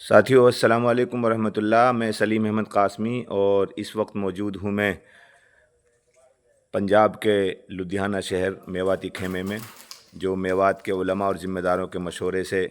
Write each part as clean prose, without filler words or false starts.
साथियों अस्सलाम वालेकुम वरहमतुल्लाह। मैं सलीम अहमद कासमी और इस वक्त मौजूद हूँ मैं पंजाब के लुधियाना शहर मेवाती खेमे में, जो मेवात के उलमा और ज़िम्मेदारों के मशवरे से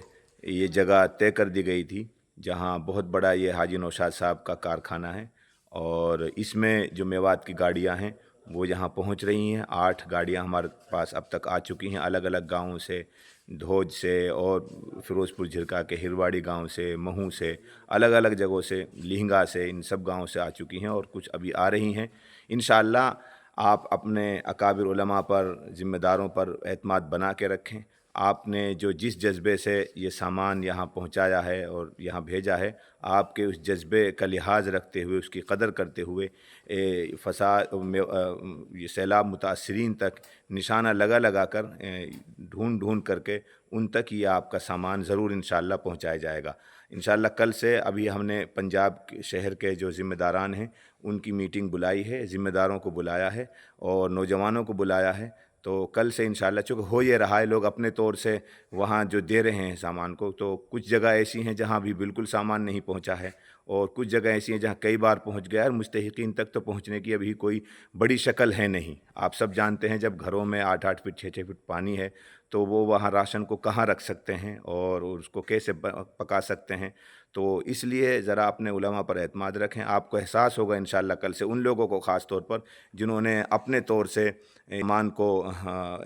ये जगह तय कर दी गई थी, जहाँ बहुत बड़ा ये हाजी नौशाद साहब का कारखाना है। और इसमें जो मेवात की गाड़ियाँ हैं वो यहाँ पहुँच रही हैं। 8 गाड़ियाँ हमारे पास अब तक आ चुकी हैं, अलग अलग गाँवों से, धोज से और फ़िरोज़पुर झिरका के हिरवाड़ी गांव से, महू से, अलग अलग जगहों से, लिहंगा से, इन सब गाँवों से आ चुकी हैं और कुछ अभी आ रही हैं। इंशाअल्लाह आप अपने अकाबिर उलमा पर, ज़िम्मेदारों पर एतमाद बना के रखें। आपने जो जिस जज्बे से ये सामान यहाँ पहुँचाया है और यहाँ भेजा है, आपके उस जज्बे का लिहाज रखते हुए, उसकी कदर करते हुए फसाद में ये सैलाब मुतासरीन तक निशाना लगा लगा कर ढूंढ ढूंढ करके उन तक ये आपका सामान ज़रूर इंशाअल्लाह पहुँचाया जाएगा। इंशाअल्लाह कल से अभी हमने पंजाब के शहर के जो ज़िम्मेदारान हैं उनकी मीटिंग बुलाई है, ज़िम्मेदारों को बुलाया है और नौजवानों को बुलाया है। तो कल से इंशाअल्लाह, चूँकि हो ये रहा है, लोग अपने तौर से वहाँ जो दे रहे हैं सामान को, तो कुछ जगह ऐसी हैं जहाँ अभी बिल्कुल सामान नहीं पहुँचा है और कुछ जगह ऐसी हैं जहाँ कई बार पहुँच गया है और मुस्तहिकीन तक तो पहुँचने की अभी कोई बड़ी शक्ल है नहीं। आप सब जानते हैं जब घरों में 8-8 फीट 6-6 फीट पानी है तो वो वहाँ राशन को कहाँ रख सकते हैं और उसको कैसे पका सकते हैं। तो इसलिए ज़रा अपने उलमा पर एतमाद रखें। आपको एहसास होगा इंशाअल्लाह कल से, उन लोगों को ख़ास तौर पर जिन्होंने अपने तौर से ईमान को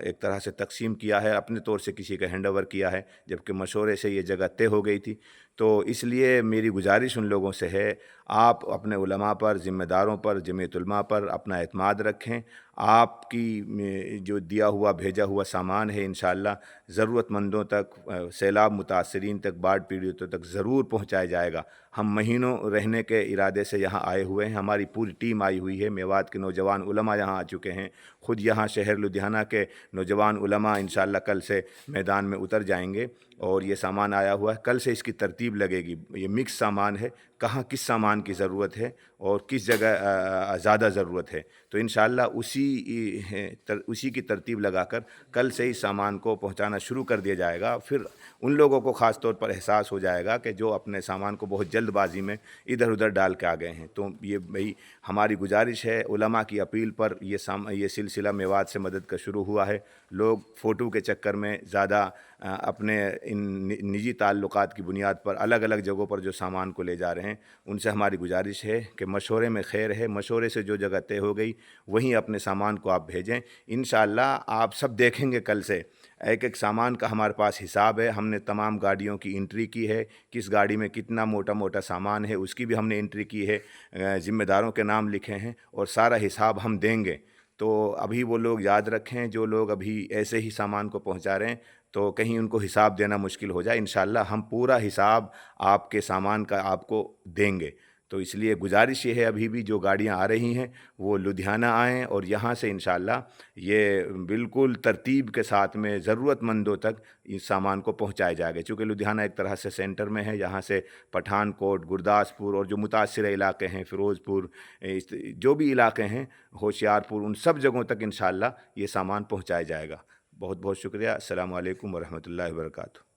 एक तरह से तकसीम किया है, अपने तौर से किसी का हैंड ओवर किया है, जबकि मशवरे से ये जगह तय हो गई थी। तो इसलिए मेरी गुजारिश उन लोगों से है, आप अपने उलमा पर, ज़िम्मेदारों पर, जमीयत उलमा पर अपना एतमाद रखें। आपकी जो दिया हुआ भेजा हुआ सामान है इंशाअल्लाह ज़रूरतमंदों तक, सैलाब मुतासरीन तक, बाढ़ पीड़ितों तक ज़रूर पहुँचाया जाएगा। हम महीनों रहने के इरादे से यहाँ आए हुए हैं, हमारी पूरी टीम आई हुई है, मेवात के नौजवान उलमा यहाँ आ चुके हैं। ख़ुद यहाँ शहर लुधियाना के नौजवान उलमा इंशाअल्लाह कल से मैदान में उतर जाएंगे और ये सामान आया हुआ है। कल से इसकी तरतीब लगेगी, ये मिक्स सामान है, कहाँ किस सामान की ज़रूरत है और किस जगह ज़्यादा ज़रूरत है। तो इंशाअल्लाह उसी की तरतीब लगाकर कल से ही सामान को पहुंचाना शुरू कर दिया जाएगा। फिर उन लोगों को ख़ास तौर पर एहसास हो जाएगा कि जो अपने सामान को बहुत जल्दबाजी में इधर उधर डाल के आ गए हैं। तो ये भाई हमारी गुजारिश है, उलमा की अपील पर ये सिलसिला मेवात से मदद का शुरू हुआ है। लोग फ़ोटो के चक्कर में ज़्यादा अपने इन निजी ताल्लुकात की बुनियाद पर अलग अलग जगहों पर जो सामान को ले जा रहे हैं, उनसे हमारी गुजारिश है कि मशवरे में खैर है, मशवरे से जो जगह तय हो गई वहीं अपने सामान को आप भेजें। इंशाअल्लाह आप सब देखेंगे कल से एक एक सामान का हमारे पास हिसाब है। हमने तमाम गाड़ियों की एंट्री की है, किस गाड़ी में कितना मोटा मोटा सामान है उसकी भी हमने एंट्री की है, ज़िम्मेदारों के नाम लिखे हैं और सारा हिसाब हम देंगे। तो अभी वो लोग याद रखें जो लोग अभी ऐसे ही सामान को पहुंचा रहे हैं, तो कहीं उनको हिसाब देना मुश्किल हो जाए। इंशाअल्लाह हम पूरा हिसाब आपके सामान का आपको देंगे। तो इसलिए गुजारिश ये है, अभी भी जो गाड़ियाँ आ रही हैं वो लुधियाना आएँ और यहाँ से इंशाअल्लाह ये बिल्कुल तरतीब के साथ में ज़रूरतमंदों तक इस सामान को पहुँचाया जाएगा। चूँकि लुधियाना एक तरह से सेंटर में है, यहाँ से पठानकोट, गुरदासपुर और जो मुतासिर इलाके हैं, फ़िरोज़पुर, जो भी इलाके हैं, होशियारपुर, उन सब जगहों तक इंशाअल्लाह ये सामान पहुँचाया जाएगा। बहुत बहुत शुक्रिया। अस्सलामु अलैकुम वरहमतुल्लाहि वबरकातुहू।